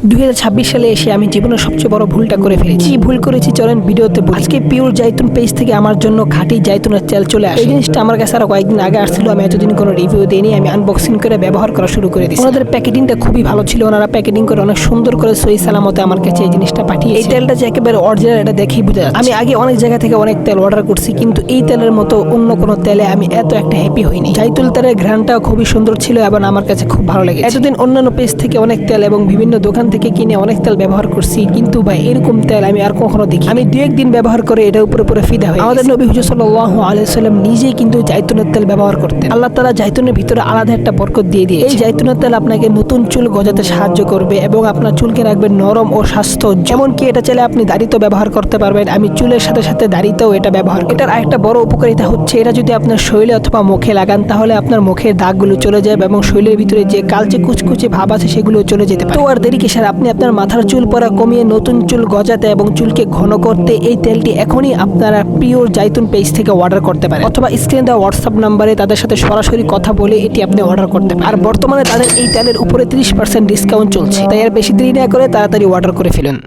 2026 সালে এসে আমি জীবনের সবচেয়ে বড় ভুলটা করে ফেলেছি। ভুল করেছি চলেন ভিডিওতে বলি। আজকে পিওর জাইতুন পেজ থেকে আমার জন্য খাঁটি জাইতুনের তেল চলে আসে। এই জিনিসটা আমার কাছে আরো কয়েকদিন আগে আসছিল, আমি এতদিন কোনো রিভিউ দিইনি। আমি আনবক্সিং করে ব্যবহার করা শুরু করে দিয়েছি। ওনাদের প্যাকেটিংটা খুবই ভালো ছিল, ওনারা প্যাকেটিং করে অনেক সুন্দর করে সহি সালামতে আমার কাছে এই জিনিসটা পাঠিয়ে। এই তেলটা যে একেবারে অরিজিনাল এটা দেখেই বোঝা যাচ্ছে। আমি আগে অনেক জায়গা থেকে অনেক তেল অর্ডার করছি, কিন্তু এই তেলের মতো অন্য কোনো তেলে আমি এত একটা হ্যাপি হইনি। জাইতুন তেলের ঘ্রাণটাও খুবই সুন্দর ছিল এবং আমার কাছে খুব ভালো লেগেছে। এতদিন অন্যান্য পেজ থেকে অনেক তেল এবং বিভিন্ন দোকান থেকে কিনে অনেক তেল ব্যবহার করছি, কিন্তু ভাই এরকম তেল আমি আর কখনো দেখি। আমি দু একদিন ব্যবহার করে এটা উপরে পুরো ফিদা হই। আমাদের নবী হুজুর সাল্লাল্লাহু আলাইহি ওয়াসাল্লাম নিজেই কিন্তু জাইতুনের তেল ব্যবহার করতেন। আল্লাহ তাআলা জাইতুনের ভিতরে আলাদা একটা বরকত দিয়ে দিয়েছে। এই জাইতুনের তেল আপনাকে নতুন চুল গজাতে সাহায্য করবে এবং আপনার চুলকে রাখবে নরম ও স্বাস্থ্য। যেমনকি এটা চাইলে আপনি দাড়িতেও ব্যবহার করতে পারবেন। আমি চুলের সাথে সাথে দাড়িতেও এটা ব্যবহার করি। এটার আরেকটা বড় উপকারিতা হচ্ছে, এটা যদি আপনার শরীরে অথবা মুখে লাগান তাহলে আপনার মুখের দাগগুলো চলে যাবে এবং শরীরের ভিতরে যে কালচে কুচকুচে ভাব আছে সেগুলো চলে যেতে পারে। তো আর দেরি কিসের, আপনি আপনার মাথার চুল পড়া কমিয়ে নতুন চুল গজাতে এবং চুলকে ঘন করতে এই তেলটি এখনই আপনারা পিওর জাইতুন পেজ থেকে অর্ডার করতে পারেন, অথবা স্ক্রিনে দেওয়া হোয়াটসঅ্যাপ নাম্বারে তাদের সাথে সরাসরি কথা বলে এটি আপনি অর্ডার করতে পারেন। আর বর্তমানে তাদের এই তেলের উপরে 30% ডিসকাউন্ট চলছে, তাই আর বেশি দেরি না করে তাড়াতাড়ি অর্ডার করে ফেলুন।